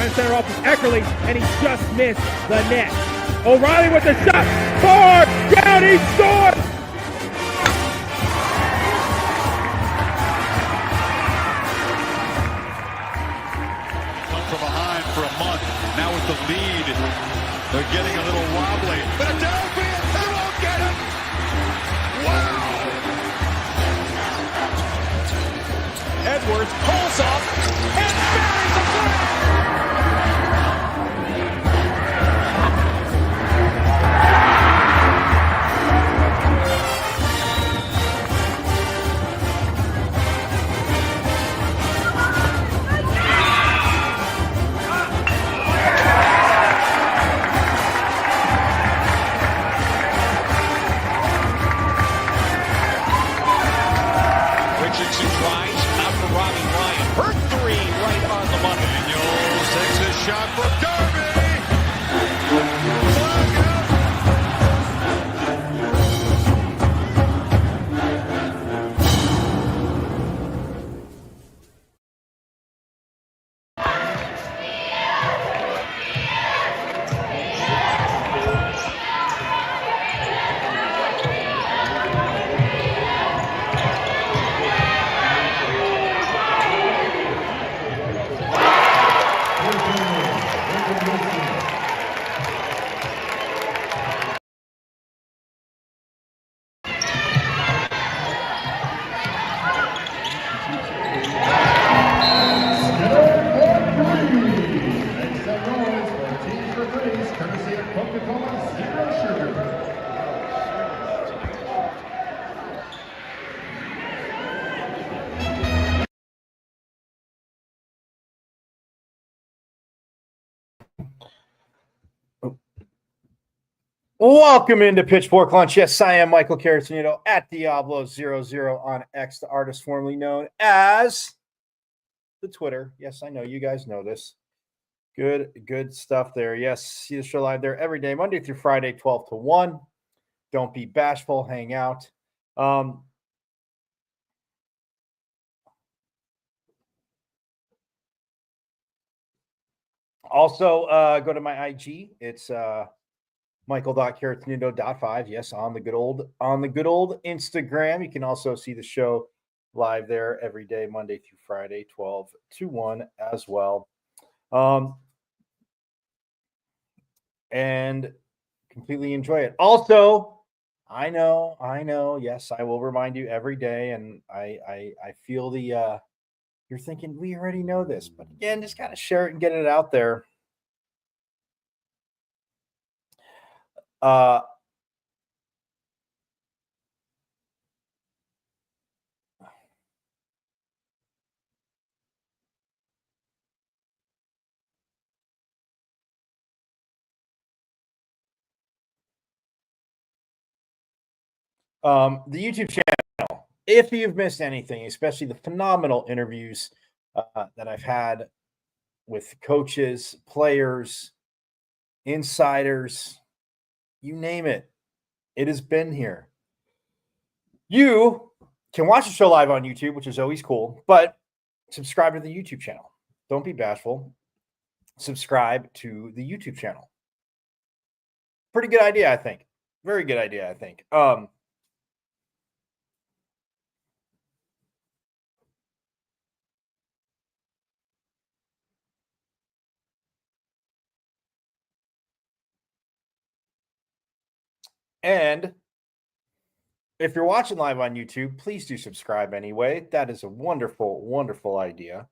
trying to center off with Eckerly, and he just missed the net. O'Reilly with the shot. Far down, he scores! Come from behind for a month. Now with the lead, they're getting a little wobbly. Philadelphia, they won't get it! Wow! Edwards pulls up and buries the flag! Richardson tries, out for Robbie Ryan. Her three right on the money. Daniels takes his shot for Derby. Welcome into Pitchfork Lunch. Yes, I am Michael Caratonito at Diablo00 on X, the artist formerly known as the Twitter. Yes, I know you guys know this. Good stuff there. Yes, see the show live there every day, Monday through Friday, 12 to 1. Don't be bashful, hang out. Also, go to my IG. It's Michael.Caratonito.5. Yes, on the good old Instagram. You can also see the show live there every day, Monday through Friday, 12 to 1 as well. And completely enjoy it. Also, I know. Yes, I will remind you every day, and I feel the you're thinking we already know this, but again, just gotta share it and get it out there. The YouTube channel, if you've missed anything, especially the phenomenal interviews that I've had with coaches, players, insiders, you name it, it has been here. You can watch the show live on YouTube, which is always cool, but subscribe to the YouTube channel. Don't be bashful. Subscribe to the YouTube channel. Pretty good idea, I think. Very good idea, I think. And if you're watching live on YouTube, please do subscribe anyway. That is a wonderful, wonderful idea.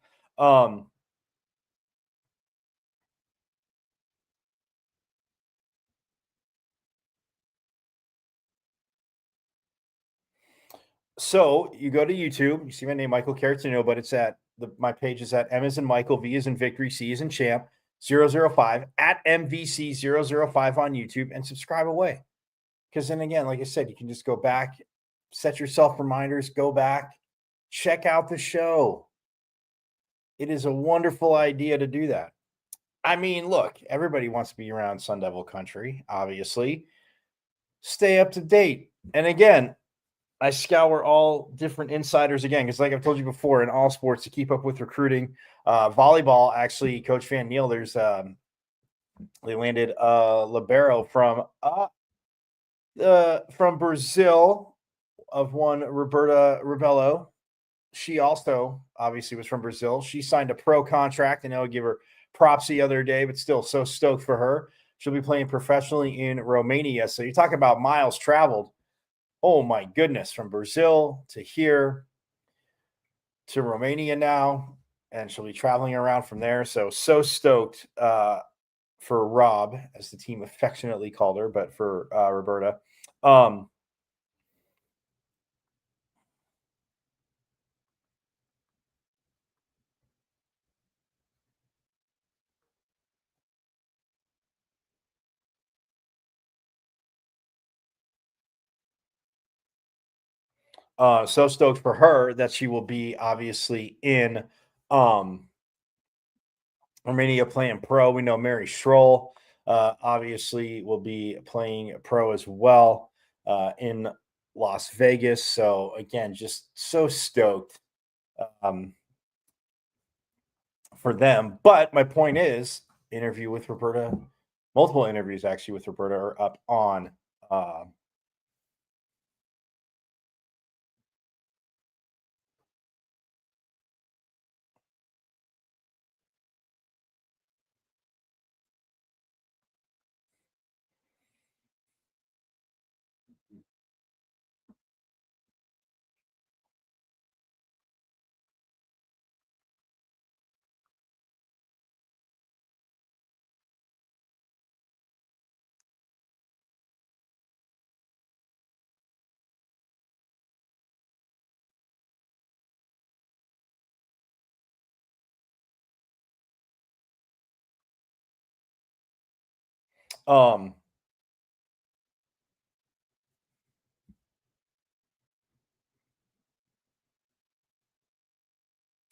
So you go to YouTube, you see my name, Michael Caratonito, but it's at my page is at M as in Michael, V as in Victory, C as in Champ, 005 at MVC005 on YouTube, and subscribe away. Because then again, like I said, you can just go back, set yourself reminders, go back, check out the show. It is a wonderful idea to do that. I mean, look, everybody wants to be around Sun Devil country, obviously. Stay up to date. And again, I scour all different insiders again, because like I've told you before, in all sports to keep up with recruiting. Volleyball, actually, Coach Van Neal, they landed libero from Brazil of one Roberta Rebello. She also obviously was from Brazil. She signed a pro contract, and I would give her props the other day, but still so stoked for her. She'll be playing professionally in Romania. So you talk about miles traveled. Oh my goodness, from Brazil to here to Romania now, and she'll be traveling around from there. So stoked for Rob, as the team affectionately called her, but for Roberta. So stoked for her that she will be obviously in Romania playing pro. We know Mary Schroll obviously will be playing pro as well in Las Vegas. So again, just so stoked for them. But my point is, interview with Roberta, multiple interviews actually with Roberta are up on um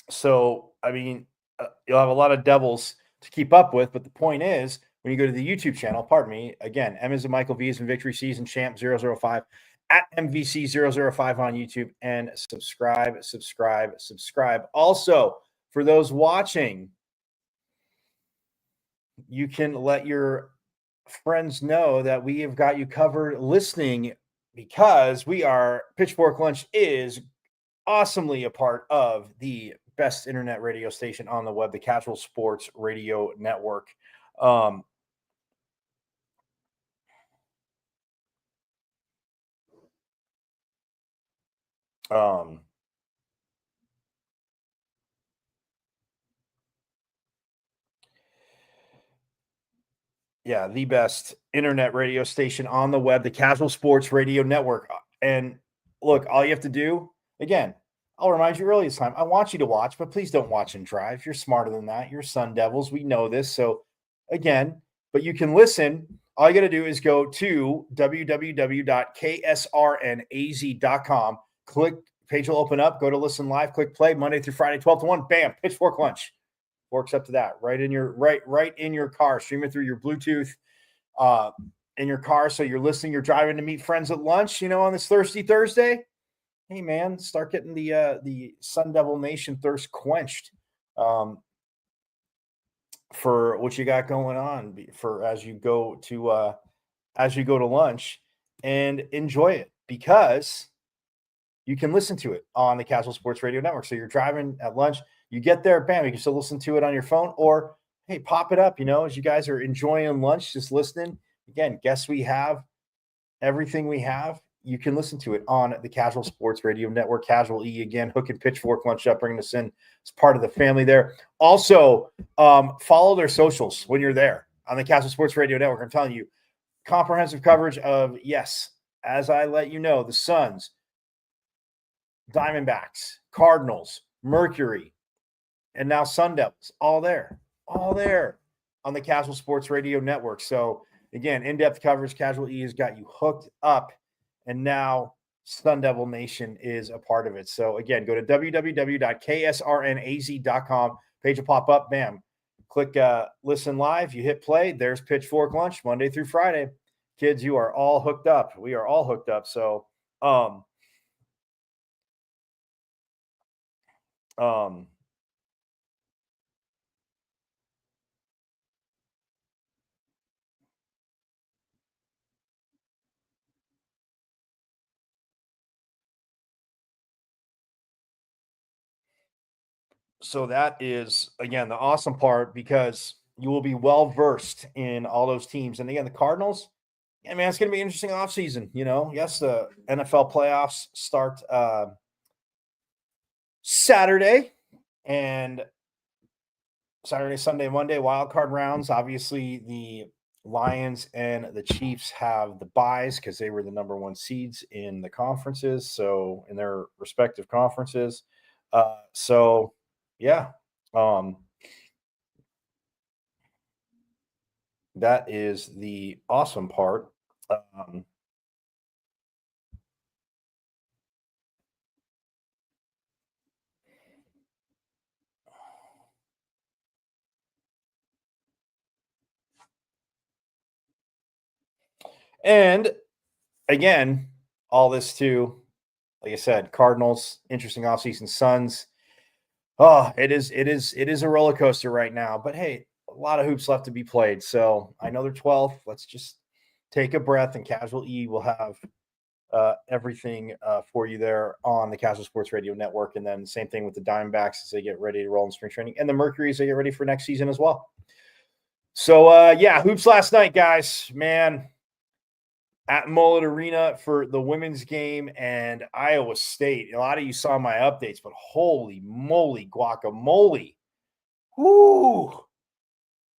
so I mean, you'll have a lot of devils to keep up with, but the point is, when you go to the YouTube channel, pardon me, again, M is in Michael, V is in Victory, C is in Champ 005 at MVC 005 on YouTube, and subscribe. Also, for those watching, you can let your friends know that we have got you covered listening, because Pitchfork Lunch is awesomely a part of the best internet radio station on the web, the Casual Sports Radio Network. Yeah, the best internet radio station on the web, the Casual Sports Radio Network. And look, all you have to do, again, I'll remind you early this time, I want you to watch, but please don't watch and drive. You're smarter than that. You're Sun Devils. We know this. So, again, but you can listen. All you got to do is go to www.ksrnaz.com. Click, page will open up. Go to listen live. Click play Monday through Friday, 12 to 1. Bam, Pitchfork Lunch. Works up to that right in your car. Stream it through your Bluetooth in your car. So you're listening. You're driving to meet friends at lunch. On this thirsty Thursday. Hey man, start getting the Sun Devil Nation thirst quenched for what you got going on for as you go to lunch, and enjoy it, because you can listen to it on the Casual Sports Radio Network. So you're driving at lunch, you get there, bam, you can still listen to it on your phone, or hey, pop it up, as you guys are enjoying lunch, just listening. Again, guess we have everything we have. You can listen to it on the Casual Sports Radio Network. Casual E again, Hook and Pitchfork Lunch up, bringing us in as part of the family there. Also, follow their socials when you're there on the Casual Sports Radio Network. I'm telling you, comprehensive coverage of, yes, as I let you know, the Suns, Diamondbacks, Cardinals, Mercury, and now Sun Devils, all there on the Casual Sports Radio Network. So again, in-depth coverage. Casual E has got you hooked up, and now Sun Devil Nation is a part of it. So again, go to www.ksrnaz.com. Page will pop up. Bam. Click listen live. You hit play. There's Pitchfork Lunch Monday through Friday. Kids, you are all hooked up. We are all hooked up. So So that is again the awesome part because you will be well versed in all those teams. And again, the Cardinals, yeah, man, it's going to be an interesting offseason. Yes, the NFL playoffs start Saturday, and Saturday, Sunday, Monday, wild card rounds. Obviously, the Lions and the Chiefs have the buys because they were the number one seeds in the conferences, so in their respective conferences. So yeah, that is the awesome part. And again, all this too, like I said, Cardinals, interesting offseason, Suns. Oh, it is a roller coaster right now. But hey, a lot of hoops left to be played. So I know they're 12th. Let's just take a breath, and Casual E will have everything for you there on the Casual Sports Radio Network. And then same thing with the Diamondbacks as they get ready to roll in spring training, and the Mercury as they get ready for next season as well. So yeah, hoops last night, guys. Man, at Mullet Arena for the women's game and Iowa State. A lot of you saw my updates, but holy moly, guacamole. Whoo!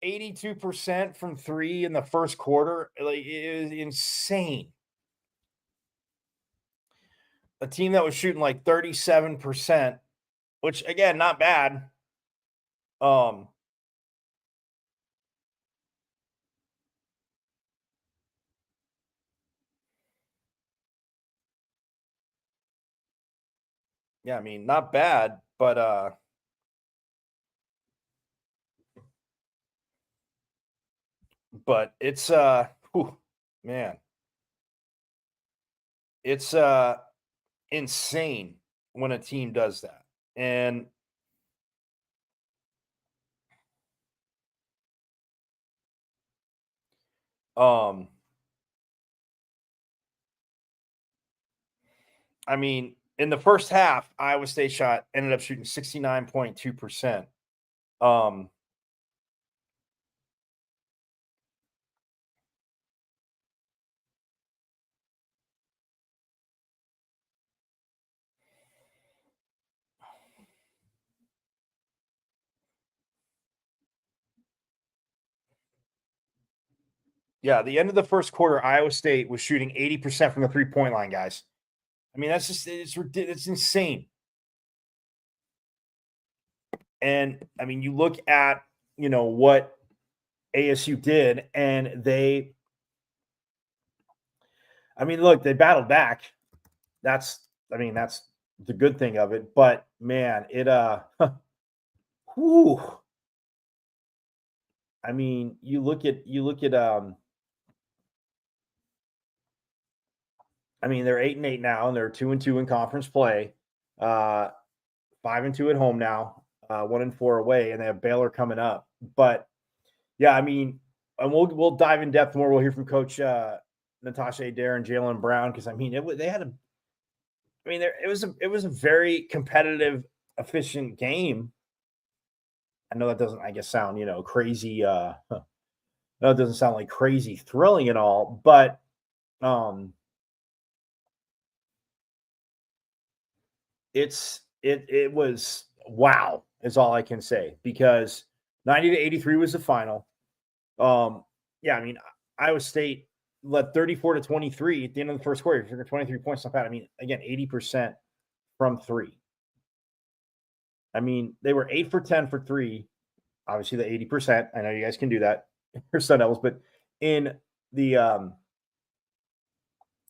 82% from three in the first quarter. Like, it was insane. A team that was shooting like 37%, which again, not bad. Yeah, I mean, not bad, but it's whew, man, it's insane when a team does that. And I mean, in the first half, Iowa State ended up shooting 69.2%. Yeah, the end of the first quarter, Iowa State was shooting 80% from the 3-point line, guys. I mean, it's insane. And I mean, you look at, what ASU did, and they battled back. That's the good thing of it. But man, whew. I mean, you look at I mean, they're 8-8 now, and they're 2-2 in conference play. 5-2 at home now, 1-4 away, and they have Baylor coming up. But yeah, I mean, and we'll dive in depth more. We'll hear from Coach Natasha Adair and Jalen Brown, because I mean, it was a very competitive, efficient game. I know that doesn't, I guess, sound crazy. No, it doesn't sound like crazy thrilling at all, but it was wow, is all I can say, because 90-83 was the final. Yeah, I mean, Iowa State led 34-23 at the end of the first quarter. If you're 23 points, not bad. I mean, again, 80% from three. I mean, they were 8 for 10 for three. Obviously, the 80%. I know you guys can do that for Sun Devils, but in the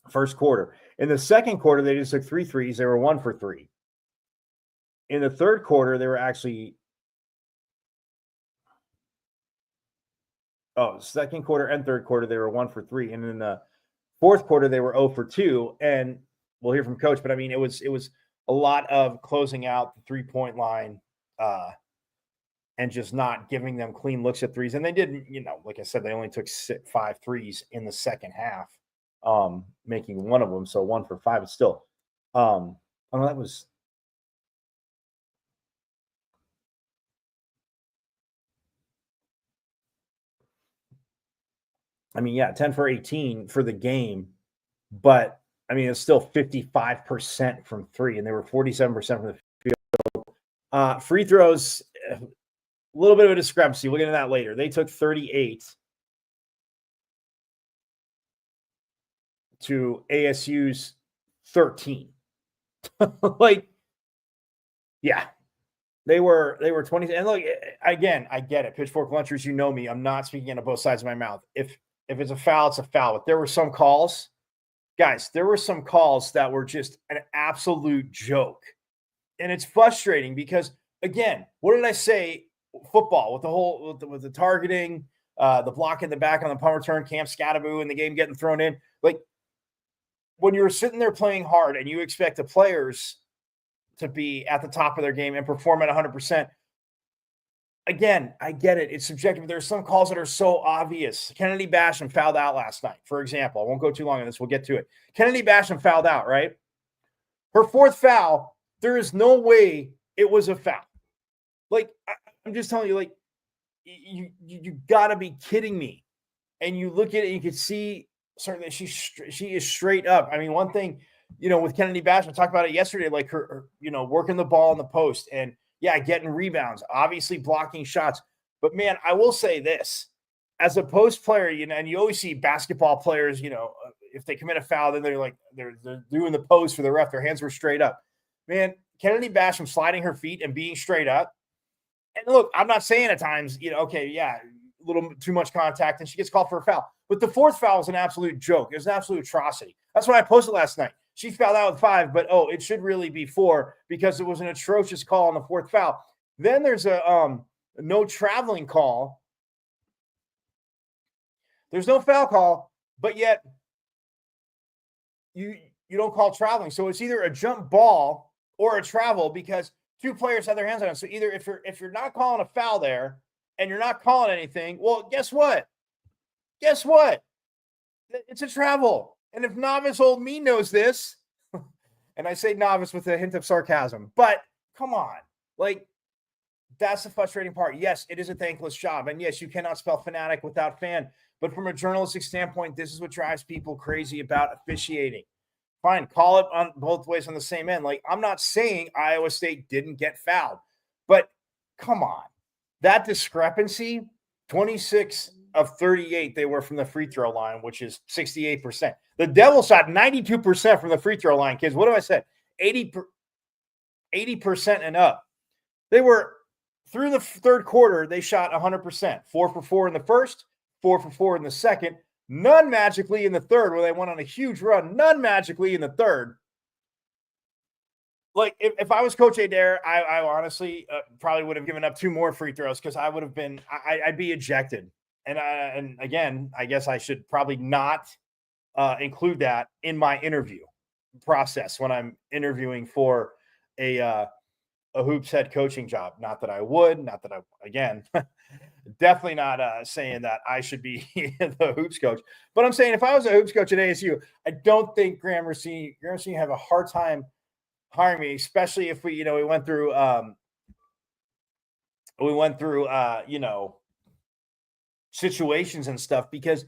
first quarter. In the second quarter, they just took 3 threes. They were 1 for 3. In the third quarter, they were actually second quarter and third quarter, they were 1 for 3. And in the fourth quarter, they were 0 for 2. And we'll hear from Coach, but I mean, it was a lot of closing out the 3-point line and just not giving them clean looks at threes. And they didn't, like I said, they only took 5 threes in the second half, making one of them. So 1 for 5. It's still, that was. I mean, yeah, 10 for 18 for the game, but I mean, it's still 55% from 3, and they were 47% from the field. Free throws, a little bit of a discrepancy. We'll get into that later. They took 38 to ASU's 13. Yeah, they were 20. And look, again, I get it. Pitchfork Lunchers, you know me. I'm not speaking out of both sides of my mouth. If it's a foul, it's a foul. But there were some calls, guys, that were just an absolute joke. And it's frustrating because, again, what did I say? Football with the whole with the targeting, the block in the back on the punt return, Cam Scattaboo, and the game getting thrown in. Like, when you're sitting there playing hard and you expect the players to be at the top of their game and perform at 100%. Again, I get it. It's subjective. There's some calls that are so obvious. Kennedy Basham fouled out last night, for example. I won't go too long on this. We'll get to it. Kennedy Basham fouled out, right? Her 4th foul, there is no way it was a foul. Like, I'm just telling you, like, you got to be kidding me. And you look at it, and you can see certainly she is straight up. I mean, one thing, with Kennedy Basham, I talked about it yesterday, like her working the ball in the post and, yeah, getting rebounds, obviously blocking shots. But, man, I will say this. As a post player, and you always see basketball players, if they commit a foul, then they're doing the pose for the ref. Their hands were straight up. Man, Kennedy Basham sliding her feet and being straight up. And, look, I'm not saying at times, okay, yeah, a little too much contact, and she gets called for a foul. But the 4th foul was an absolute joke. It was an absolute atrocity. That's what I posted last night. She fouled out with 5, but, it should really be 4 because it was an atrocious call on the 4th foul. Then there's a no traveling call. There's no foul call, but yet you don't call traveling. So it's either a jump ball or a travel because 2 players have their hands on it. So either if you're not calling a foul there and you're not calling anything, well, guess what? Guess what? It's a travel. And if novice old me knows this, and I say novice with a hint of sarcasm, but come on, like, that's the frustrating part. Yes, it is a thankless job. And yes, you cannot spell fanatic without fan. But from a journalistic standpoint, this is what drives people crazy about officiating. Fine, call it on both ways on the same end. Like, I'm not saying Iowa State didn't get fouled, but come on. That discrepancy, 26 of 38, they were from the free throw line, which is 68%. The Devils shot 92% from the free throw line, kids. What have I said? 80% and up. They were, through the third quarter, they shot 100%. 4 for 4 in the first, 4 for 4 in the second. None magically in the third, where they went on a huge run. None magically in the third. Like, if I was Coach Adair, I honestly probably would have given up 2 more free throws because I would have been – I'd be ejected. And again, I guess I should probably not include that in my interview process when I'm interviewing for a Hoops head coaching job. Not that I would, not that I, again, definitely not saying that I should be the Hoops coach. But I'm saying if I was a Hoops coach at ASU, I don't think Graham Rossini have a hard time hiring me, especially if we went through situations and stuff, because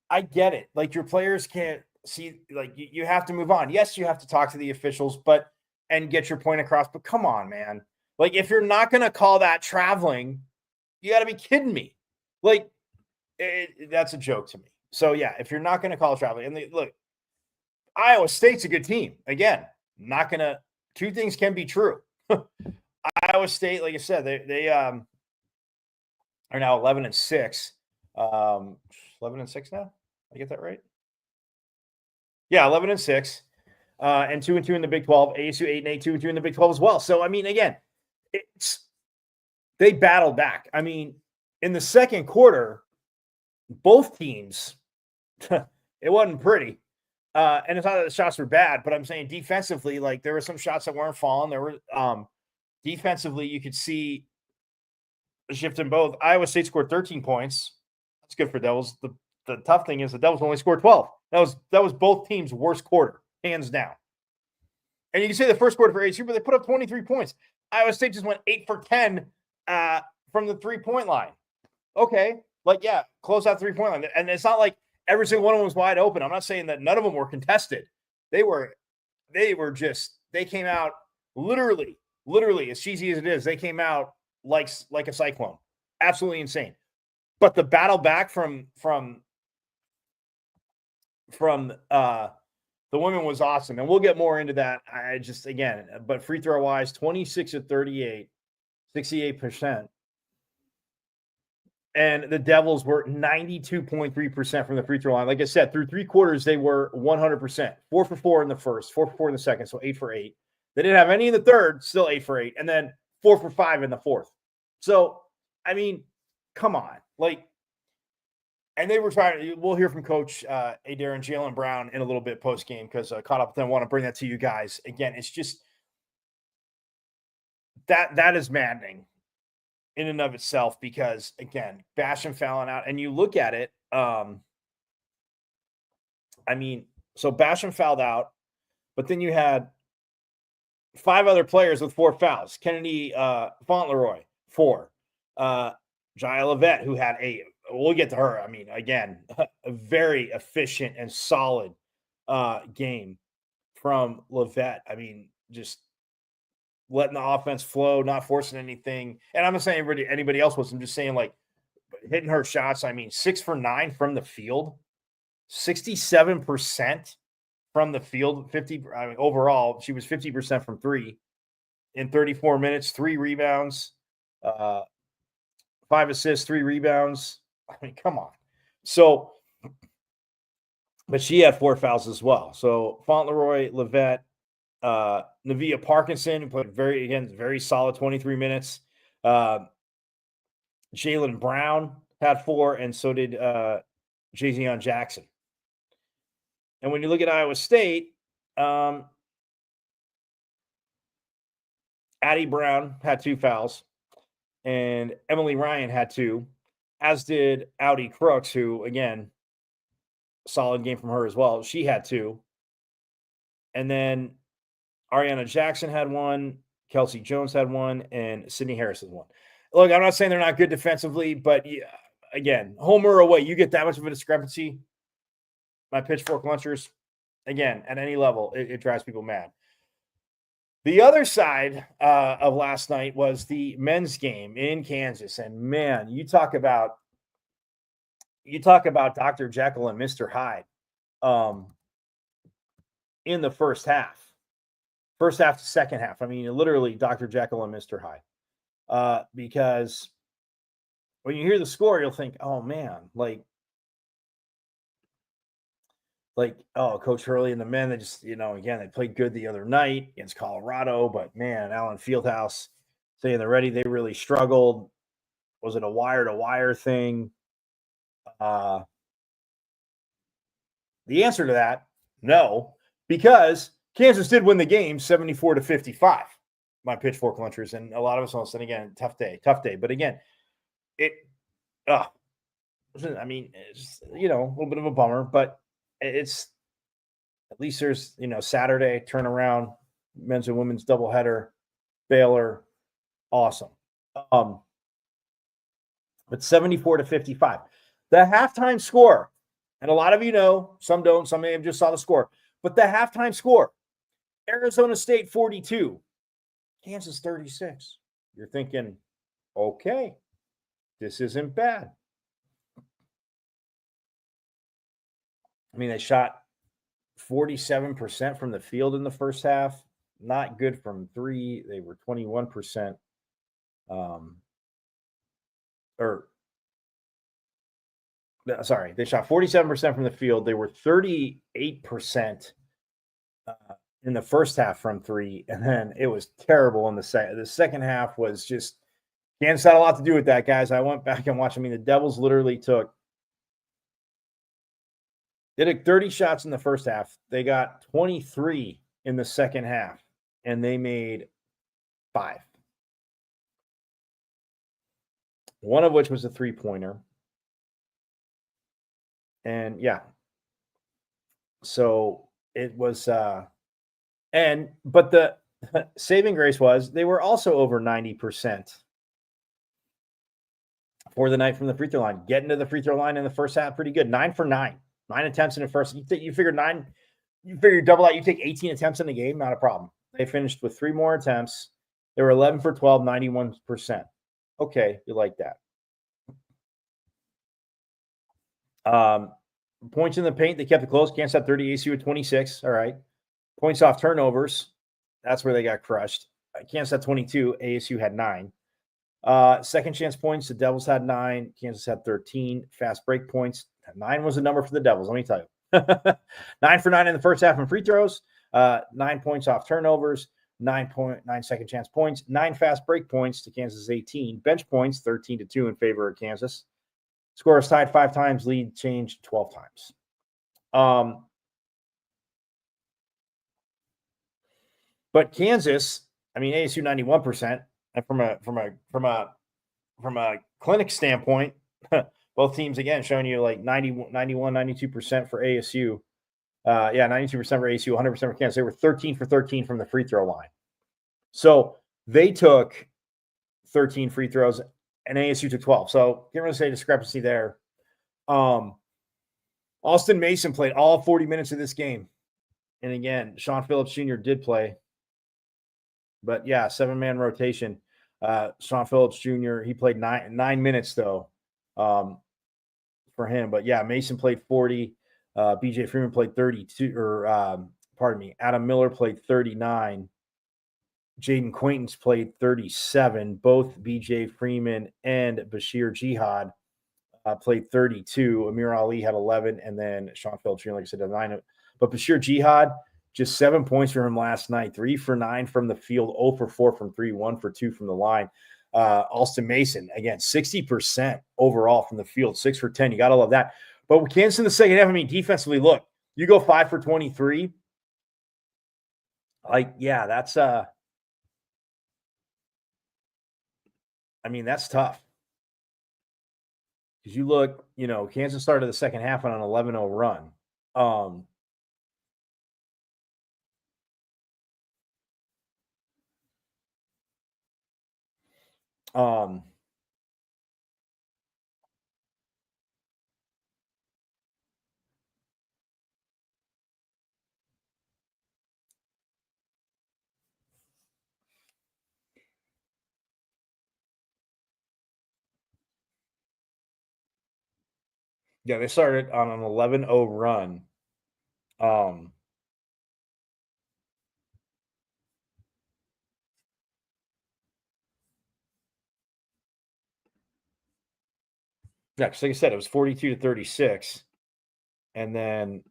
I get it. Like, your players can't see, like, you have to move on. Yes, you have to talk to the officials, and get your point across. But come on, man. Like, if you're not going to call that traveling, you got to be kidding me. Like, that's a joke to me. So, yeah, if you're not going to call it traveling, and look, Iowa State's a good team. Again, not going to, 2 things can be true. Iowa State, like I said, they are now 11-6. 11-6 now? Did I get that right? Yeah, 11-6. And 2-2 in the Big 12. ASU 8-8, 2-2 in the Big 12 as well. So, I mean, again, they battled back. I mean, in the second quarter, both teams, it wasn't pretty. And it's not that the shots were bad, but I'm saying defensively, like there were some shots that weren't falling. There were defensively, you could see a shift in both. Iowa State scored 13 points. That's good for Devils. The tough thing is the Devils only scored 12. That was both teams' worst quarter, hands down. And you can say the first quarter for ASU, but they put up 23 points. Iowa State just went 8 for 10 from the 3-point line. Okay, like yeah, close out 3-point line, and it's not like every single one of them was wide open. I'm not saying that none of them were contested. They came out literally as cheesy as it is. They came out like a cyclone, absolutely insane. But the battle back from the women was awesome, and we'll get more into that. But free throw wise, 26 of 38, 68%. And the Devils were 92.3% from the free throw line. Like I said, through 3 quarters, they were 100%. 4 for 4 in the first, 4 for 4 in the second, so 8 for 8. They didn't have any in the third, still 8 for 8, and then 4 for 5 in the fourth. So, I mean, come on. Like, and they were trying. We'll hear from Coach Adair and Jalen Brown in a little bit post game because I caught up with them. I want to bring that to you guys again. It's just that is maddening in and of itself because again, Basham fouling out, and you look at it. So Basham fouled out, but then you had 5 other players with 4 fouls. Kennedy Fauntleroy 4, Jaya Levette, who had 8. We'll get to her. I mean, again, a very efficient and solid game from Levette. I mean, just letting the offense flow, not forcing anything. And I'm not saying anybody else was. I'm just saying, like, hitting her shots. I mean, 6 for 9 from the field, 67% from the field, 50. I mean, overall, she was 50% from 3 in 34 minutes, 3 rebounds, 5 assists, 3 rebounds. I mean, come on. So, but she had 4 fouls as well. So Fauntleroy, Levette, Navia Parkinson, who played very solid 23 minutes. Jalen Brown had 4, and so did Jazion Jackson. And when you look at Iowa State, Addie Brown had 2 fouls, and Emily Ryan had 2. As did Audi Crooks, who, again, solid game from her as well. She had 2. And then Ariana Jackson had 1, Kelsey Jones had 1, and Sydney Harris had 1. Look, I'm not saying they're not good defensively, but yeah, again, home or away, you get that much of a discrepancy. My pitchfork lunchers, again, at any level, it drives people mad. The other side of last night was the men's game in Kansas, and man, you talk about Dr. Jekyll and Mr. Hyde in the first half to second half. I mean, literally Dr. Jekyll and Mr. Hyde, because when you hear the score, you'll think, oh man, like, oh, Coach Hurley and the men, they just, again, they played good the other night against Colorado, but man, Allen Fieldhouse saying they're ready. They really struggled. Was it a wire-to-wire thing? The answer to that, no, because Kansas did win the game 74-55. My pitchfork lunchers, and a lot of us on. And again, tough day. But again, I mean, it's a little bit of a bummer, but it's at least there's Saturday turnaround, men's and women's doubleheader, Baylor, awesome. But 74-55, the halftime score, and a lot of some don't, some may have just saw the score, but the halftime score: Arizona State 42, Kansas 36. You're thinking, okay, this isn't bad. I mean, they shot 47% from the field in the first half. Not good from 3. They were 21%. They shot 47% from the field. They were 38% in the first half from 3, and then it was terrible in the second. The second half was just Kansas had a lot to do with that, guys. I went back and watched. I mean, the Devils literally took They took 30 shots in the first half. They got 23 in the second half, and they made 5. One of which was a three-pointer. And yeah. So it was but the saving grace was they were also over 90% for the night from the free throw line. Getting to the free throw line in the first half, pretty good. 9 for 9. 9 attempts in the first. You figure 9, you figure double out, you take 18 attempts in the game, not a problem. They finished with 3 more attempts. They were 11 for 12, 91%. Okay, you like that. Points in the paint, they kept it close. Kansas had 30, ASU at 26. All right. Points off turnovers, that's where they got crushed. Kansas had 22, ASU had 9. Second chance points, the Devils had 9, Kansas had 13. Fast break points, 9 was the number for the Devils, let me tell you. 9 for 9 in the first half in free throws, 9 points off turnovers, 9 second chance points, 9 fast break points to Kansas 18. Bench points, 13-2 in favor of Kansas. Score is tied 5 times, lead changed 12 times. But Kansas, I mean, ASU 91%, and from a clinic standpoint, both teams again showing you like 91, 92% for ASU. 92% for ASU, 100% for Kansas. They were 13 for 13 from the free throw line. So they took 13 free throws and ASU took 12. So can't really say discrepancy there. Austin Mason played all 40 minutes of this game. And again, Sean Phillips Jr. did play. But yeah, 7-man rotation. Sean Phillips Jr., he played 9 minutes though for him. But yeah, Mason played 40. BJ Freeman played 32, Adam Miller played 39. Jaden Quaintance played 37. Both BJ Freeman and Bashir Jihad played 32. Amir Ali had 11, and then Sean Phillips Jr., like I said, had 9. But Bashir Jihad, just 7 points for him last night. 3 for 9 from the field, 0 for 4 from 3, 1 for 2 from the line. Austin Mason, again, 60% overall from the field, 6 for 10. You got to love that. But with Kansas in the second half, I mean, defensively, look, you go 5 for 23. Like, yeah, that's I mean, that's tough. Because you look, Kansas started the second half on an 11-0 run. Yeah, they started on an 11-0 run. Yeah, because like I said, it was 42-36. And then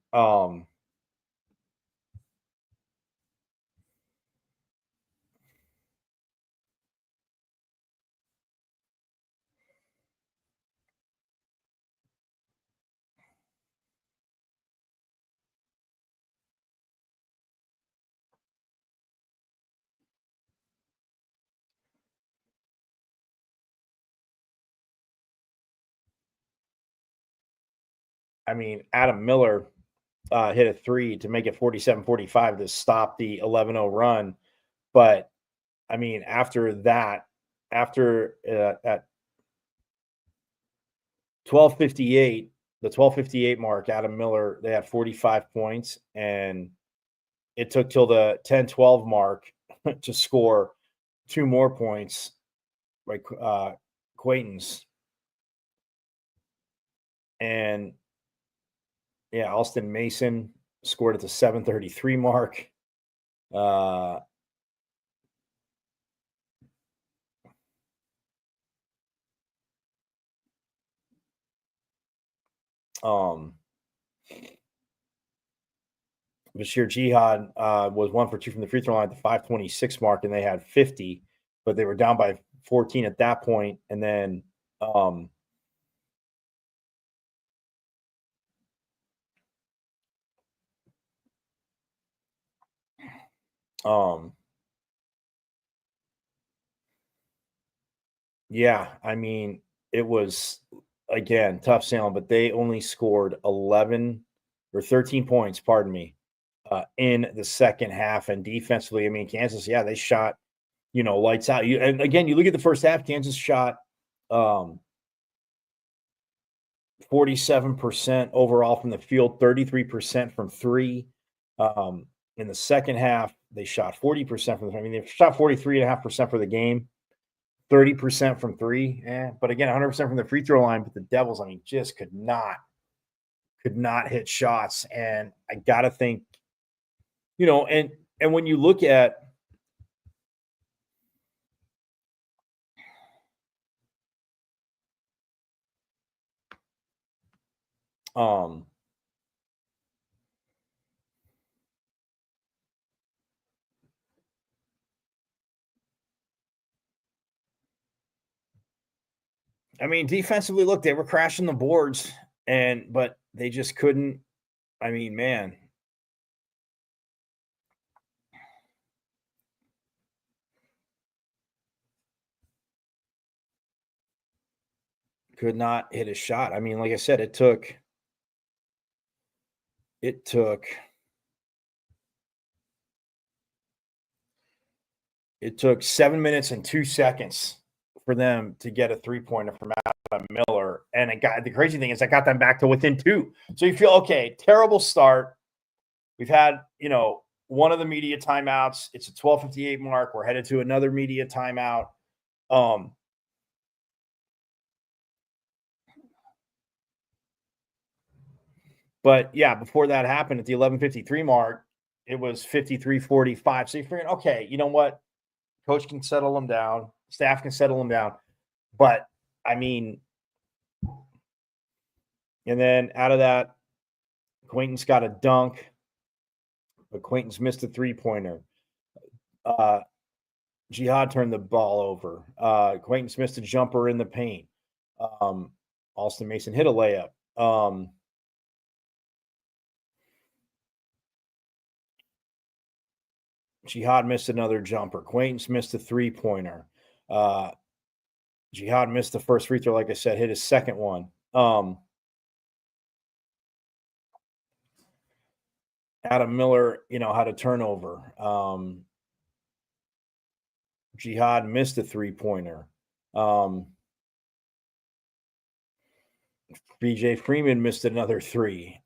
I mean, Adam Miller hit a 3 to make it 47-45 to stop the 11-0 run. But I mean, after that, at 12:58, the 12:58 mark, Adam Miller, they had 45 points, and it took till the 10-12 mark to score 2 more points by Quaintance. And yeah, Austin Mason scored at the 7:33 mark. Bashir Jihad was 1 for 2 from the free throw line at the 5:26 mark, and they had 50, but they were down by 14 at that point. And then Yeah, I mean, it was again tough sailing, but they only scored 11 or 13 points, pardon me, in the second half. And defensively, I mean, Kansas, yeah, they shot, lights out. And again, you look at the first half, Kansas shot 47% overall from the field, 33% from three. In the second half, they shot 40% from the. I mean, they shot 43.5% for the game. 30% from three, but again, 100% from the free throw line. But the Devils, I mean, just could not hit shots. And I gotta think, and when you look at I mean, defensively, look, they were crashing the boards, but they just couldn't. I mean, man, could not hit a shot. I mean, like I said, it took 7 minutes and 2 seconds for them to get a 3-pointer from Adam Miller. And the crazy thing is I got them back to within 2. So you feel, okay, terrible start. We've had, one of the media timeouts. It's a 12:58 mark. We're headed to another media timeout. But yeah, before that happened at the 11:53 mark, it was 53-45. So you're figuring, okay, you know what? Coach can settle them down. Staff can settle them down. But, I mean, and then out of that, Quaintance got a dunk. But Quaintance missed a 3-pointer. Jihad turned the ball over. Quaintance missed a jumper in the paint. Austin Mason hit a layup. Jihad missed another jumper. Quaintance missed a 3-pointer. Jihad missed the first free throw, like I said, hit his second one. Adam Miller, had a turnover. Jihad missed a 3-pointer. BJ Freeman missed another 3.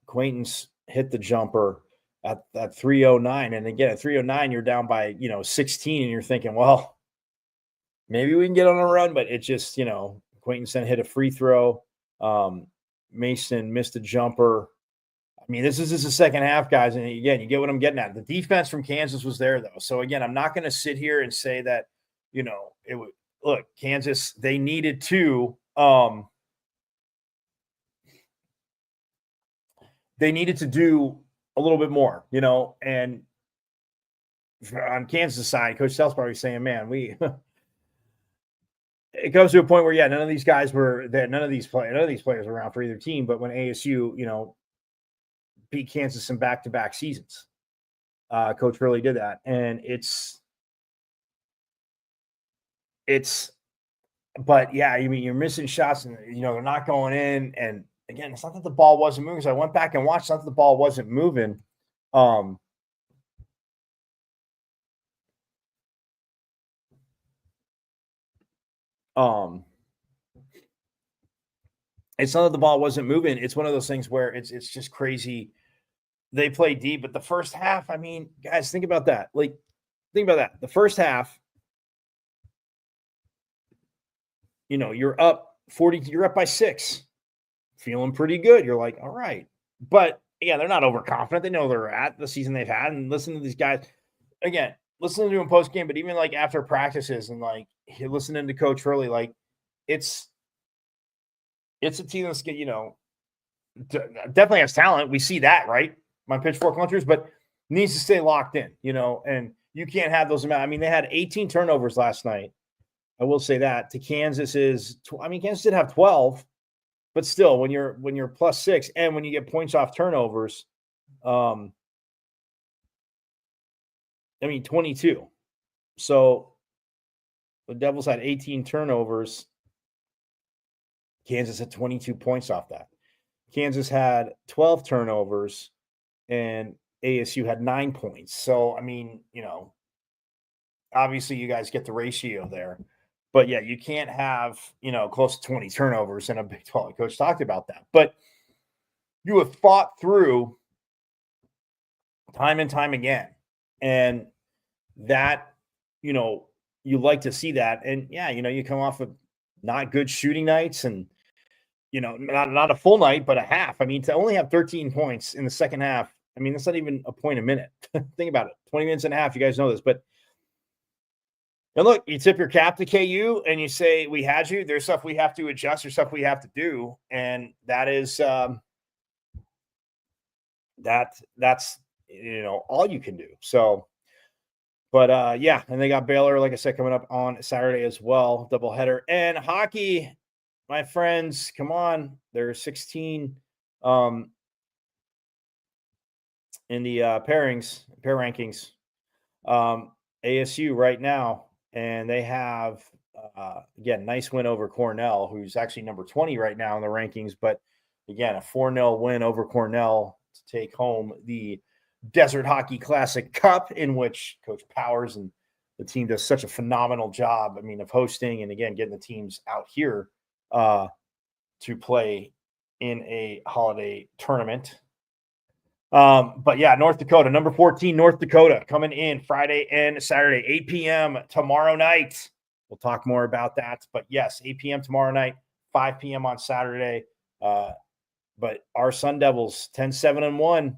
Quaintance hit the jumper at 3:09. And again, at 3:09, you're down by, 16, and you're thinking, well, maybe we can get on a run, but it just, Quaintance then hit a free throw. Mason missed a jumper. I mean, this is the second half, guys. And again, you get what I'm getting at. The defense from Kansas was there, though. So again, I'm not going to sit here and say that, it would look, Kansas, they needed to, do a little bit more, and on Kansas side, Coach Sells probably saying, man, it comes to a point where, yeah, none of these guys were there. None of these players were around for either team. But when ASU, beat Kansas in back-to-back seasons, Coach really did that. And but yeah, I mean, you're missing shots and, they're not going in. And again, it's not that the ball wasn't moving. So I went back and watched, it's not that the ball wasn't moving. It's not that the ball wasn't moving. It's one of those things where it's just crazy. They play deep, but the first half, I mean, guys, think about that. Think about that. The first half, you're up 40, you're up by 6, feeling pretty good. You're like, all right. But yeah, they're not overconfident. They know they're at the season they've had. And listen to these guys again, listening to them post game, but even after practices and listening to Coach Hurley, it's a team that's definitely has talent. We see that, right? My pitchfork hunters, but needs to stay locked in, and you can't have those amounts. I mean, they had 18 turnovers last night. I will say that to Kansas Kansas did have 12, but still when you're +6 and when you get points off turnovers, 22. So the Devils had 18 turnovers. Kansas had 22 points off that. Kansas had 12 turnovers and ASU had 9 points. So, I mean, obviously you guys get the ratio there. But yeah, you can't have, close to 20 turnovers in a Big 12. Coach talked about that. But you have fought through time and time again. And that, you like to see that. And yeah, you come off of not good shooting nights and, not a full night, but a half. I mean, to only have 13 points in the second half, I mean, that's not even a point a minute. Think about it. 20 minutes and a half. You guys know this. But and look, you tip your cap to KU and you say, we had you. There's stuff we have to adjust. There's stuff we have to do. And that is that's all you can do. So, but yeah, and they got Baylor, like I said, coming up on Saturday as well, doubleheader. And hockey, my friends, come on. There's 16 in the pair rankings. ASU right now, and they have again, nice win over Cornell, who's actually number 20 right now in the rankings. But again, a 4-0 win over Cornell to take home the Desert Hockey Classic Cup, in which Coach Powers and the team does such a phenomenal job. I mean, of hosting and again getting the teams out here to play in a holiday tournament. But yeah, North Dakota, number 14, North Dakota coming in Friday and Saturday, 8 p.m. tomorrow night. We'll talk more about that. But yes, 8 p.m. tomorrow night, 5 p.m. on Saturday. But our Sun Devils, 10-7-1,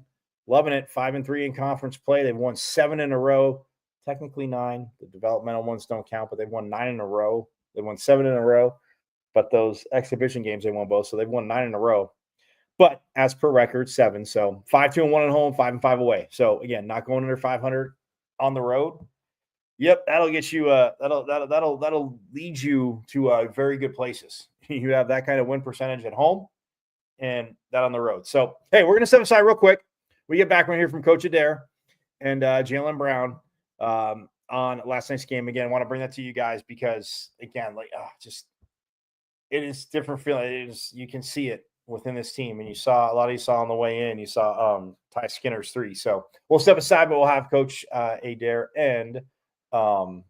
loving it. 5-3 in conference play. They've won 7 in a row, technically 9. The developmental ones don't count, but they've won 9 in a row. They won 7 in a row. But those exhibition games, they won both. So they've won 9 in a row. But as per record, 7. So 5-2-1 at home, 5-5 away. So again, not going under 500 on the road. Yep, that'll get you. That'll lead you to very good places. You have that kind of win percentage at home, and that on the road. So hey, we're gonna step aside real quick. We get back. We're here from Coach Adair and Jalen Brown on last night's game. Again, I want to bring that to you guys because again, it is different feeling. It is, you can see it within this team, and a lot of you saw on the way in. You saw Ty Skinner's 3. So we'll step aside, but we'll have Coach Adair and Jalen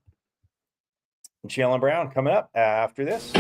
Brown coming up after this.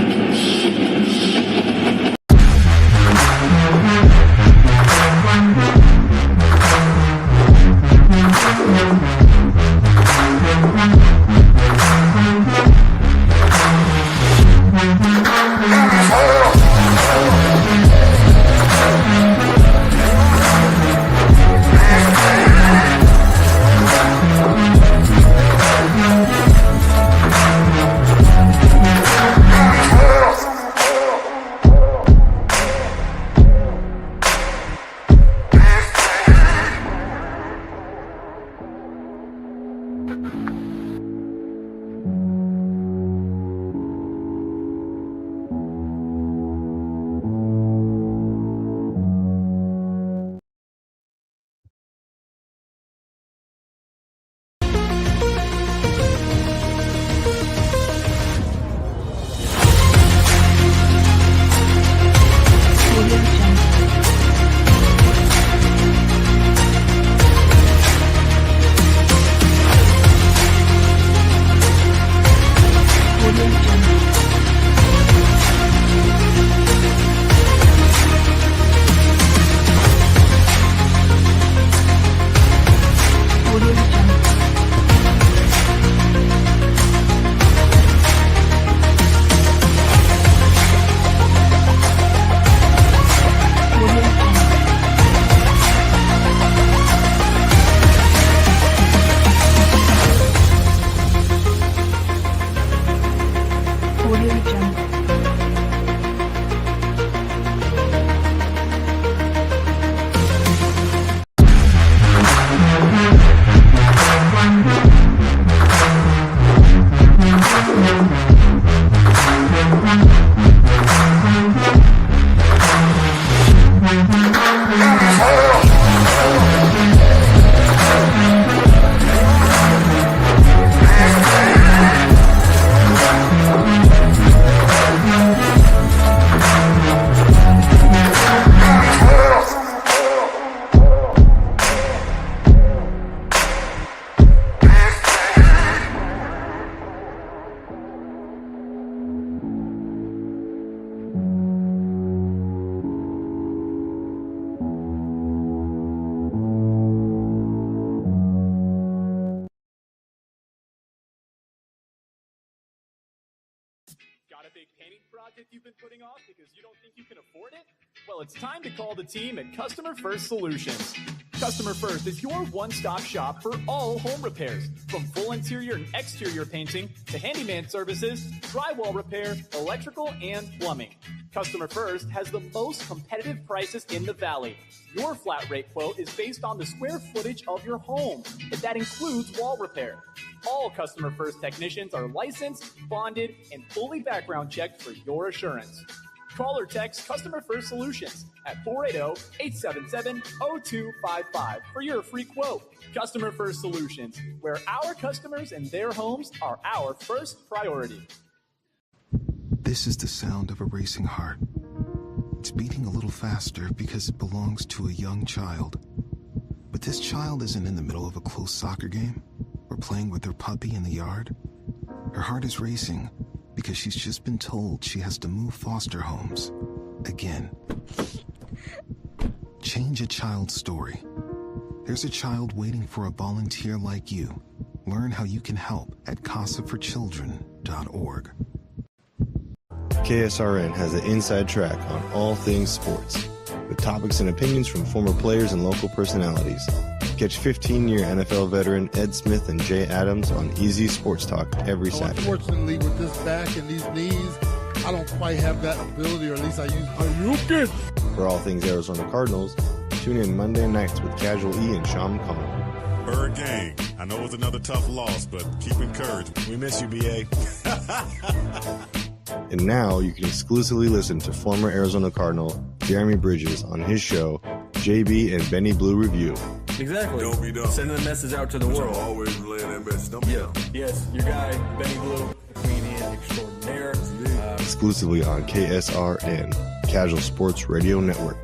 that big painting project you've been putting off because you don't think you can afford it? Well, it's time to call the team at Customer First Solutions. Customer First is your one-stop shop for all home repairs, from full interior and exterior painting to handyman services, drywall repair, electrical, and plumbing. Customer First has the most competitive prices in the Valley. Your flat rate quote is based on the square footage of your home, and that includes wall repair. All Customer First technicians are licensed, bonded, and fully background checked for your assurance. Call or text Customer First Solutions at 480-877-0255 for your free quote. Customer First Solutions, where our customers and their homes are our first priority. This is the sound of a racing heart. It's beating a little faster because it belongs to a young child. But this child isn't in the middle of a close soccer game or playing with her puppy in the yard. Her heart is racing because she's just been told she has to move foster homes again. Change a child's story. There's a child waiting for a volunteer like you. Learn how you can help at casaforchildren.org. KSRN has an inside track on all things sports, with topics and opinions from former players and local personalities. Catch 15-year NFL veteran Ed Smith and Jay Adams on Easy Sports Talk every Saturday. Unfortunately, with this back and these knees, I don't quite have that ability, or at least I use. Are you good? For all things Arizona Cardinals, tune in Monday nights with Casual E and Sean Conn. Bird Gang, I know it's another tough loss, but keep encouraged. We miss you, BA. And now you can exclusively listen to former Arizona Cardinal Jeremy Bridges on his show, JB and Benny Blue Review. Exactly. Don't be dumb. Sending the message out to the world. Always relaying that message. Don't be dumb. Yes, your guy, Benny Blue, comedian extraordinaire. Exclusively on KSRN, Casual Sports Radio Network.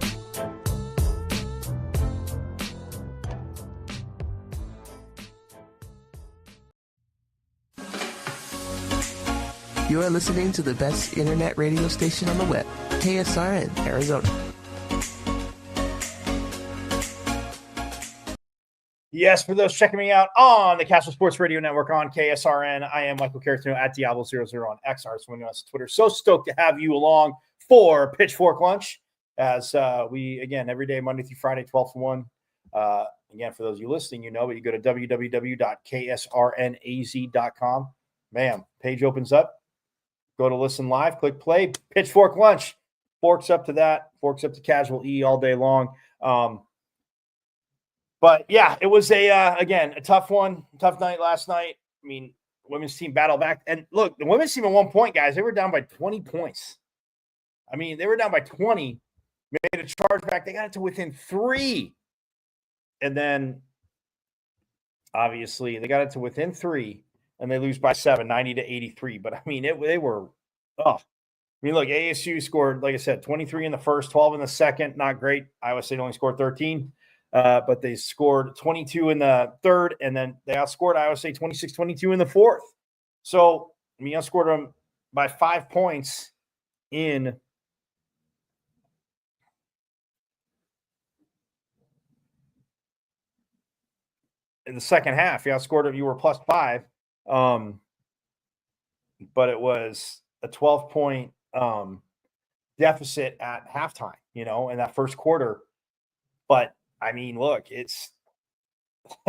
You are listening to the best internet radio station on the web, KSRN, Arizona. Yes, for those checking me out on the Castle Sports Radio Network on KSRN, I am Michael Caratino at Diablo00 on XR. So on Twitter. So stoked to have you along for Pitchfork Lunch, as we, again, every day, Monday through Friday, 12 to 1. Again, for those of you listening, you know, but you go to www.ksrnaz.com. Bam, page opens up. Go to listen live, click play, Pitchfork Lunch. Forks up to that, forks up to Casual E all day long. But yeah, it was again, a tough one, tough night last night. I mean, women's team battled back. And look, the women's team at one point, guys, they were down by 20 points. I mean, they were down by 20, made a charge back. They got it to within 3. And then, obviously, they got it to within 3. And they lose by 7, 90-83. But, I mean, they were – I mean, look, ASU scored, like I said, 23 in the first, 12 in the second. Not great. Iowa State only scored 13. But they scored 22 in the third, and then they outscored Iowa State 26-22 in the fourth. So, I mean, outscored them by 5 points in the second half. You outscored them. You were plus 5. But it was a 12-point deficit at halftime, you know, in that first quarter. But, I mean, look, it's –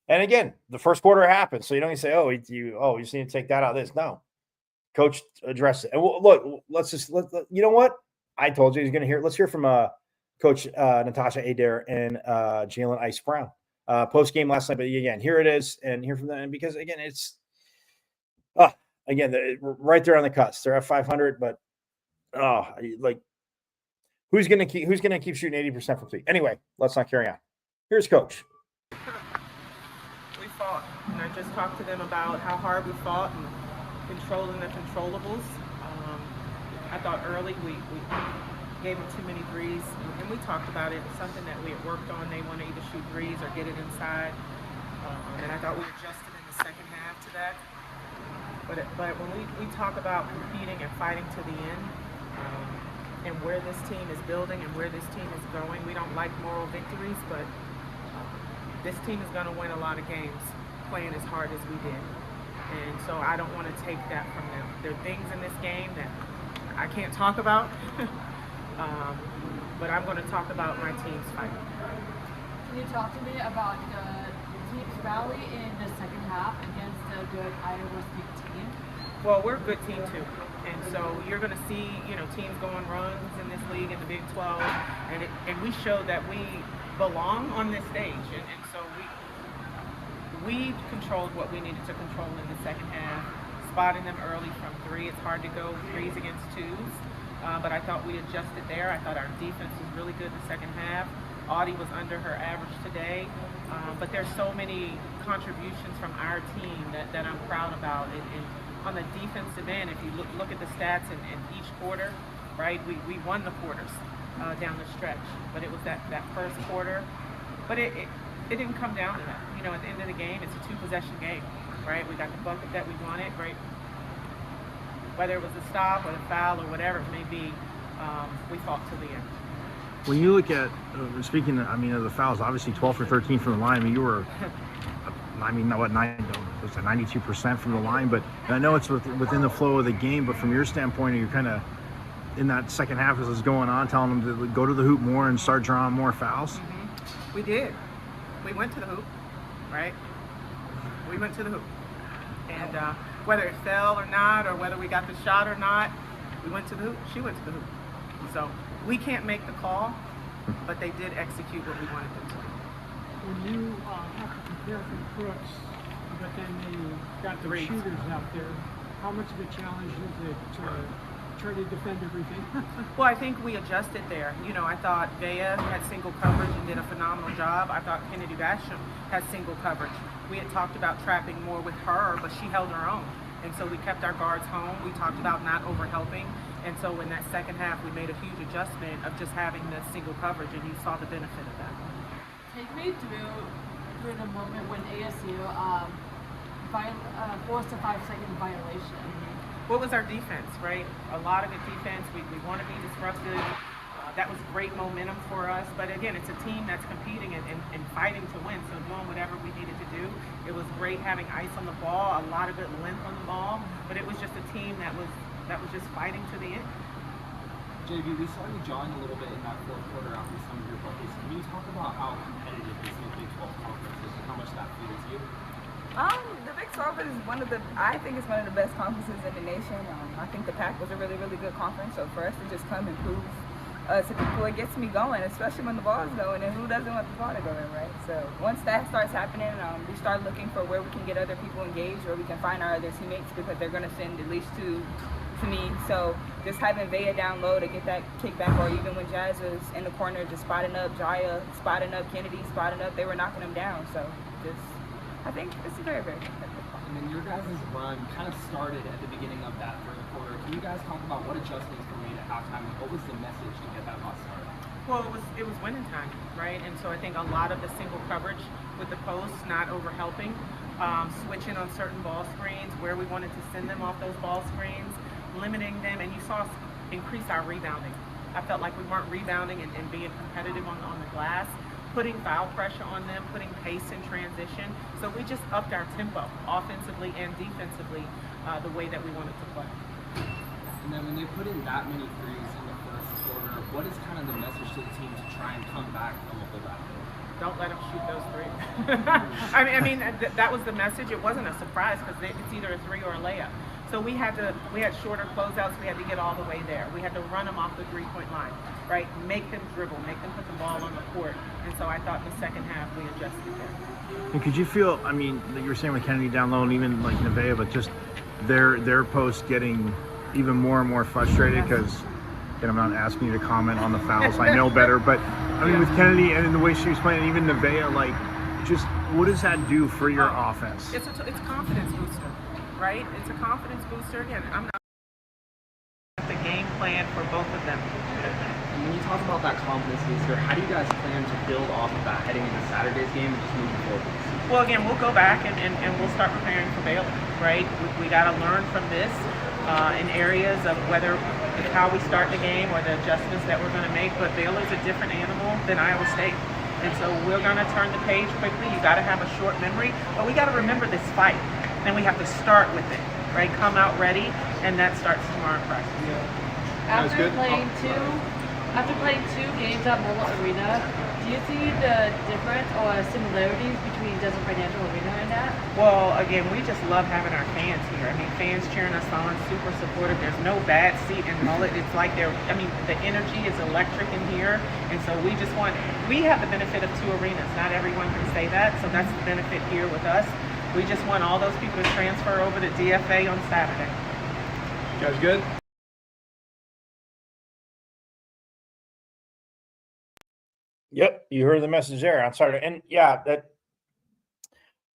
and, again, the first quarter happened. So you don't even say, you just need to take that out of this. No. Coach addressed it. And look, you know what? I told you he's going to hear – let's hear from Coach Natasha Adair and Jalen Ice Brown post-game last night. But, again, here it is, and hear from them. And because, again, it's right there on the cuts. They're at 500, but who's gonna keep shooting 80% from three? Anyway, let's not carry on. Here's Coach. We fought, and I just talked to them about how hard we fought and controlling the controllables. I thought early we gave them too many threes, and we talked about it. It's something that we had worked on. They want to either shoot threes or get it inside, and I thought we adjusted in the second half to that. But when we talk about competing and fighting to the end, and where this team is building and where this team is going, we don't like moral victories, but this team is going to win a lot of games playing as hard as we did. And so I don't want to take that from them. There are things in this game that I can't talk about, but I'm going to talk about my team's fight. Can you talk to me about the team's rally in the second half against a good Iowa State team? Well, we're a good team too. And so you're going to see, teams go on runs in this league in the Big 12, and we showed that we belong on this stage. And so we controlled what we needed to control in the second half, spotting them early from three. It's hard to go threes against twos, but I thought we adjusted there. I thought our defense was really good in the second half. Audie was under her average today, but there's so many contributions from our team that I'm proud about. And on the defensive end, if you look at the stats in each quarter, right, we won the quarters down the stretch, but it was that first quarter. But it didn't come down to that. At the end of the game, it's a two-possession game, right? We got the bucket that we wanted, right? Whether it was a stop or a foul or whatever it may be, we fought to the end. When you look at, speaking of the fouls, obviously 12 for 13 from the line, you were, what, 92% from the line, but I know it's within the flow of the game, but from your standpoint, you're kind of in that second half as it's going on, telling them to go to the hoop more and start drawing more fouls? Mm-hmm. We did. We went to the hoop, right? We went to the hoop. And whether it fell or not, or whether we got the shot or not, we went to the hoop. She went to the hoop. So we can't make the call, but they did execute what we wanted them to. When you have to compare from Crooks, but then you got the shooters out there, how much of a challenge is it to try to defend everything? Well, I think we adjusted there. I thought Vea had single coverage and did a phenomenal job. I thought Kennedy Basham had single coverage. We had talked about trapping more with her, but she held her own. And so we kept our guards home. We talked about not over-helping. And so in that second half, we made a huge adjustment of just having the single coverage, and you saw the benefit of that. Take me through the moment when ASU forced a 5-second violation. What was our defense, right? A lot of good defense. We want to be disruptive. That was great momentum for us. But again, it's a team that's competing and fighting to win. So doing whatever we needed to do. It was great having ice on the ball, a lot of good length on the ball. But it was just a team that was just fighting to the end. JB, we saw you jawing a little bit in that fourth quarter after some of your buckets. Can you talk about how competitive this new Big 12 conference is and how much that fuels you? The Big 12 is I think it's one of the best conferences in the nation. I think the Pac was a really, really good conference. So for us to just come and prove to people, it gets me going, especially when the ball is going, and who doesn't want the ball to go in, right? So once that starts happening, we start looking for where we can get other people engaged, where we can find our other teammates, because they're going to send at least two to me. So just having Vea down low to get that kickback, or even when Jazz was in the corner just spotting up Jaya, spotting up Kennedy, spotting up, they were knocking them down. So I think it's very, very competitive. And then your guys' run kind of started at the beginning of that third quarter. Can you guys talk about what adjustments were made at halftime, and what was the message to get that ball started? Well, it was winning time, right? And so I think a lot of the single coverage with the posts, not over-helping, switching on certain ball screens, where we wanted to send them off those ball screens, limiting them, and you saw us increase our rebounding. I felt like we weren't rebounding and being competitive on the glass, putting foul pressure on them, putting pace in transition. So we just upped our tempo, offensively and defensively, the way that we wanted to play. And then when they put in that many threes in the first quarter, what is kind of the message to the team to try and come back from a pullback? Don't let them shoot those threes. That was the message. It wasn't a surprise, because it's either a three or a layup. So we had shorter closeouts. We had to get all the way there. We had to run them off the three-point line, right? Make them dribble, make them put the ball on the court. And so I thought in the second half we adjusted there. And could you feel, that you were saying with Kennedy down low and even like Nevaeh, but just their post getting even more and more frustrated, because I'm not asking you to comment on the fouls. I know better, but with Kennedy and the way she was playing, even Nevaeh, just what does that do for your offense? It's a confidence booster, right? It's a confidence booster. Again, I'm not the game plan for both of them. And when you talk about that confidence booster, how do you guys plan to build off of that heading into Saturday's game and just moving forward? Well, again, we'll go back and we'll start preparing for Baylor, right? We got to learn from this in areas of whether it's how we start the game or the adjustments that we're going to make. But Baylor's a different animal than Iowa State. And so we're going to turn the page quickly. You got to have a short memory, but we got to remember this fight. and we have to start with it, right? Come out ready, and that starts tomorrow in practice. After playing two games at Mobile Arena, do you see the difference or similarities between Desert Financial Arena and that? Well, again, we just love having our fans here. I mean, fans cheering us on, super supportive. There's no bad seat in Mullet. It's like the energy is electric in here. And so we have the benefit of two arenas. Not everyone can say that, so that's the benefit here with us. We just want all those people to transfer over to DFA on Saturday. You guys good? Yep, you heard the message there on Saturday, and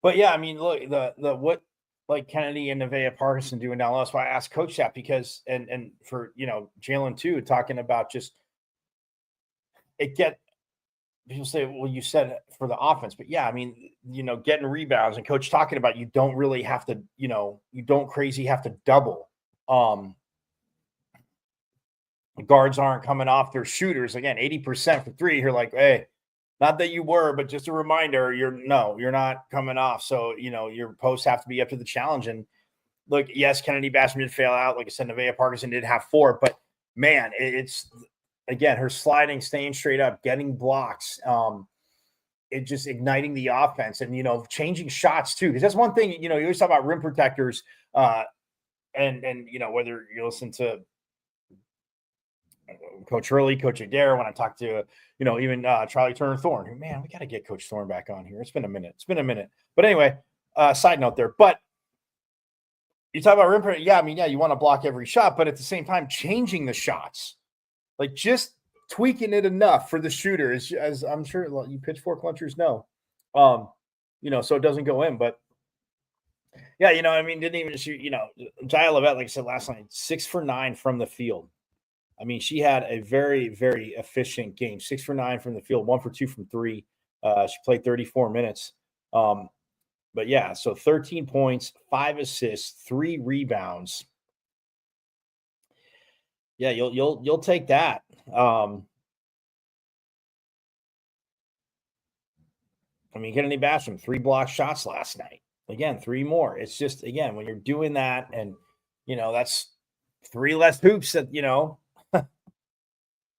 but yeah, I mean, look, the what like Kennedy and Nevaeh Parkinson doing down low. That's why I asked Coach that because, and for Jalen too, talking about just people say, well, you said it for the offense, but yeah, I mean, getting rebounds and Coach talking about you don't really have to, you don't crazy have to double. Guards aren't coming off their shooters. Again, 80% for three. You're like, hey, not that you were, but just a reminder, you're not coming off. So, your posts have to be up to the challenge. And look, yes, Kennedy Basham did fail out. Like I said, Nevaeh Parkinson did have 4, but man, it's again, her sliding, staying straight up, getting blocks, it just igniting the offense and, changing shots too. Because that's one thing, you always talk about rim protectors and whether you listen to Coach Hurley, Coach Adair, when I talked to, even Charlie Turner Thorne, man, we got to get Coach Thorne back on here. It's been a minute. But anyway, side note there. But you talk about rim protector. Yeah, you want to block every shot, but at the same time, changing the shots, like just tweaking it enough for the shooter, as I'm sure you pitchfork lunchers know, so it doesn't go in. But yeah, didn't even shoot, Jaya Levette, like I said last night, 6 for 9 from the field. I mean, she had a very, very efficient game. 6 for 9 from the field, 1 for 2 from 3. She played 34 minutes. But yeah, so 13 points, 5 assists, 3 rebounds. Yeah, you'll take that. Kennedy Basham, 3 block shots last night. Again, 3 more. It's just, again, when you're doing that and, that's 3 less hoops that,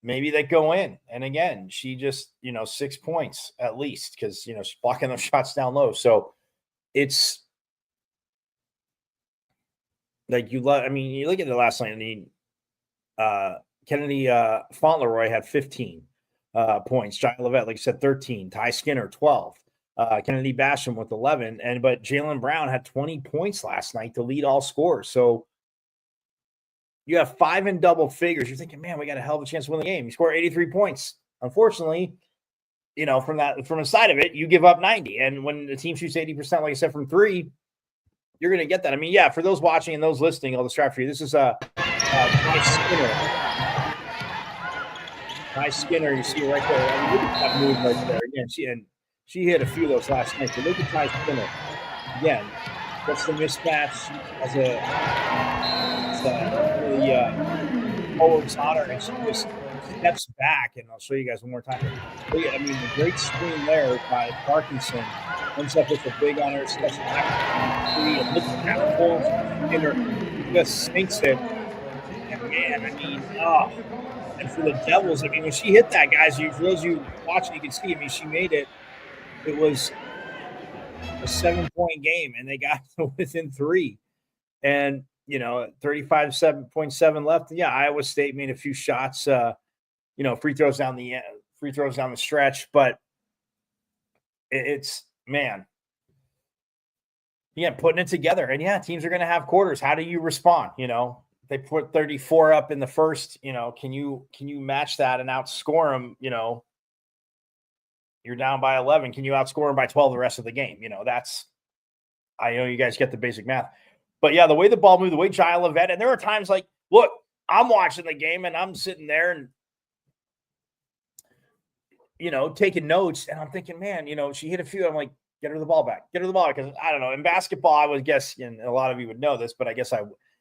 maybe they go in. And again, she just, 6 points at least because, she's blocking those shots down low. So it's like you look at the last night. Kennedy Fauntleroy had 15 points. Jaya Levette, like I said, 13. Ty Skinner, 12. Kennedy Basham with 11. But Jalen Brown had 20 points last night to lead all scorers. So you have 5 in double figures. You're thinking, man, we got a hell of a chance to win the game. You score 83 points. Unfortunately, from the side of it, you give up 90. And when the team shoots 80%, like I said, from 3, you're going to get that. For those watching and those listening, I'll describe for you. This is Ty Skinner. Ty Skinner, you see right there. Look at that move right there. Again, she hit a few of those last night. But look at Ty Skinner. Again, what's the mismatch as forwards on her, and she just steps back, and I'll show you guys one more time. The great screen there by Parkinson ends up with a big on her, steps back, and looks at pulls in her, just sinks it. And man, and for the Devils, when she hit that, guys, for those of you watching, you can see, she made it. It was a 7-point game, and they got within 3. And 35.7 left. Yeah, Iowa State made a few shots, free throws down the stretch, but it's man. Yeah, putting it together. And yeah, teams are going to have quarters. How do you respond? They put 34 up in the first, can you match that and outscore them? You're down by 11. Can you outscore them by 12 the rest of the game? I know you guys get the basic math. But yeah, the way the ball moved, the way Jaya Levette, and there are times like, look, I'm watching the game and I'm sitting there and, taking notes, and I'm thinking, man, she hit a few. I'm like, get her the ball back. Because I don't know. In basketball, I would guess, and a lot of you would know this, but I guess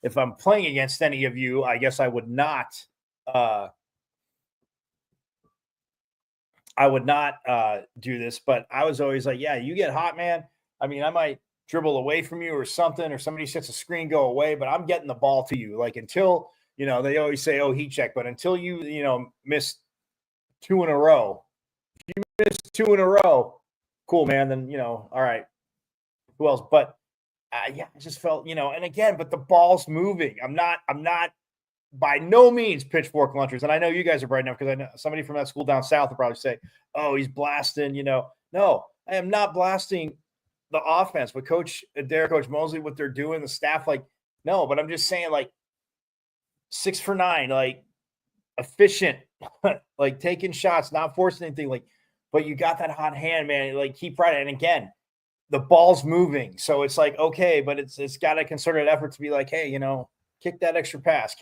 if I'm playing against any of you, I guess I would not do this. But I was always like, yeah, you get hot, man. I might dribble away from you or something, or somebody sets a screen, go away, but I'm getting the ball to you. Like until, they always say, oh, heat check, but until you, miss 2 in a row, if you miss 2 in a row, cool, man. Then, all right, who else? But I just felt, and again, but the ball's moving. I'm not by no means pitchfork lunchers. And I know you guys are bright enough because I know somebody from that school down south will probably say, oh, he's blasting, No, I am not blasting the offense, but Coach Adair, Coach Mosley, what they're doing, the staff, no, but I'm just saying 6 for 9, efficient, taking shots, not forcing anything, but you got that hot hand, man, keep right. And again, the ball's moving. So it's okay, but it's got a concerted effort to be hey, kick that extra pass.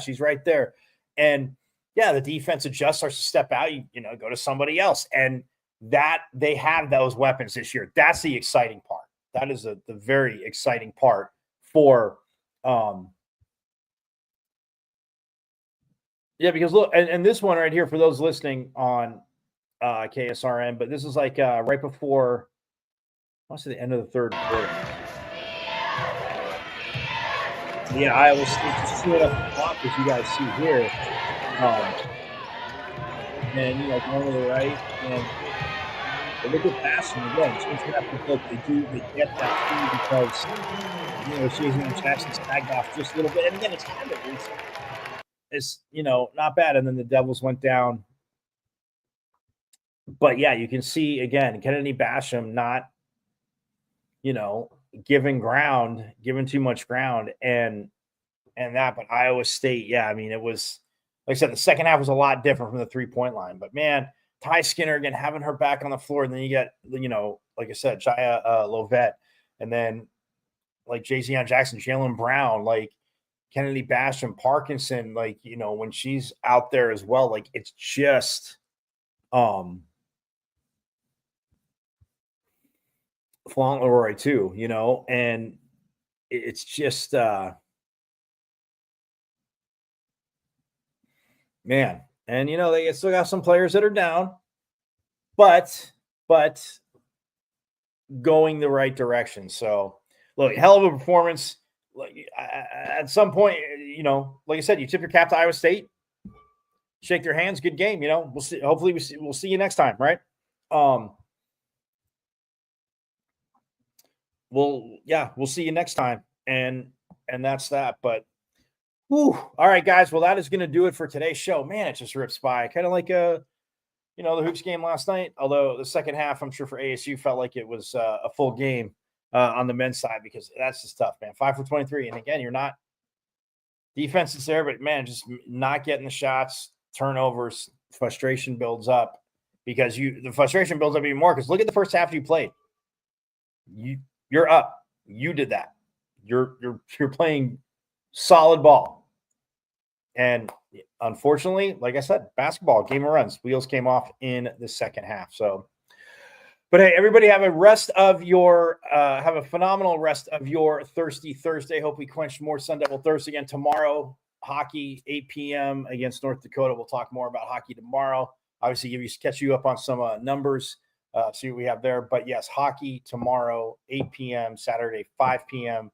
He's right there. And yeah, the defense adjusts, starts to step out, go to somebody else. And that they have those weapons this year. That's the exciting part. That is the very exciting part for because look, and this one right here for those listening on KSRN, but this is right before I want to say the end of the third quarter. Yeah, Iowa State just threw it up the top, as you guys see here. And going to the right, and look at passing again. They get that too because Jason Jackson's tagged off just a little bit, and again, it's kind of it's not bad. And then the Devils went down, but yeah, you can see again Kennedy Basham not giving too much ground and that, but Iowa State, yeah, I mean, it was, like I said, the second half was a lot different from the 3-point line, but man, Ty Skinner again, having her back on the floor. And then you get, like I said, Jaya Lovett, and then Jayzion Jackson, Jalen Brown, Kennedy Basham, Parkinson, when she's out there as well, it's just, Fauntleroy too, and it's just, man. And, they still got some players that are down, but going the right direction. So, look, hell of a performance. At some point, like I said, you tip your cap to Iowa State, shake their hands, good game. We'll see. Hopefully, we'll see you next time, right? We'll see you next time, and that's that. But whew. All right, guys. Well, that is going to do it for today's show. Man, it just rips by. Kind of like the Hoops game last night. Although the second half, I'm sure for ASU felt like it was a full game on the men's side because that's just tough, man. 5 for 23, and again, you're not defense is there, but man, just not getting the shots, turnovers, frustration builds up because the frustration builds up even more. Because look at the first half you played. You're up. You did that. You're playing solid ball. And unfortunately, like I said, basketball, game of runs, wheels came off in the second half. So, but hey, everybody have a phenomenal rest of your Thirsty Thursday. Hope we quenched more Sun Devil thirst again tomorrow. Hockey, 8 p.m. against North Dakota. We'll talk more about hockey tomorrow. Obviously, catch you up on some numbers, see what we have there. But yes, hockey tomorrow, 8 p.m., Saturday, 5 p.m.,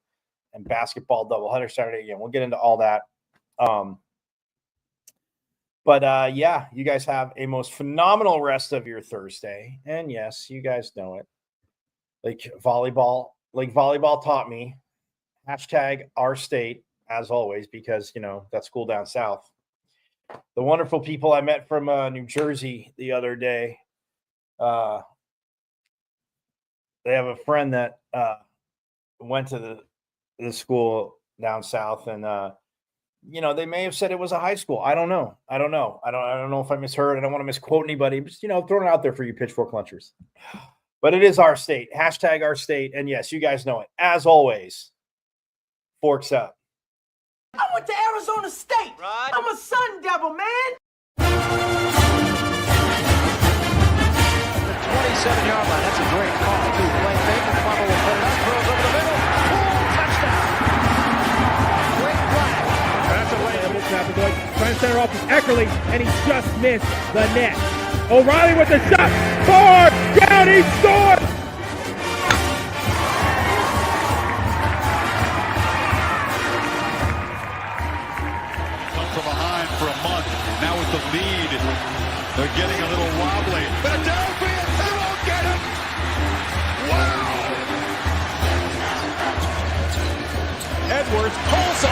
and basketball doubleheader Saturday again. We'll get into all that. But yeah, you guys have a most phenomenal rest of your Thursday. And yes, you guys know it. Like volleyball taught me, #ourstate, as always, because, that school down south. The wonderful people I met from New Jersey the other day, they have a friend that went to the school down south, and they may have said it was a high school. I don't know. I don't know if I misheard. I don't want to misquote anybody. Just throwing it out there for you pitchfork lunchers. But it is our state. #ourstate. And yes, you guys know it. As always, forks up. I went to Arizona State. Right. I'm a Sun Devil, man. 27-yard line. That's a great call, too. Playing fake, and Plummer will put it up. Throws over the middle. Touchdown. Great play. That's a way. Trying to center off is Eckerly, and he just missed the net. O'Reilly with the shot. Far down, he scored. behind for a month. Now with the lead, they're getting a little wobbly. Philadelphia, they won't get him. Wow. Edwards pulls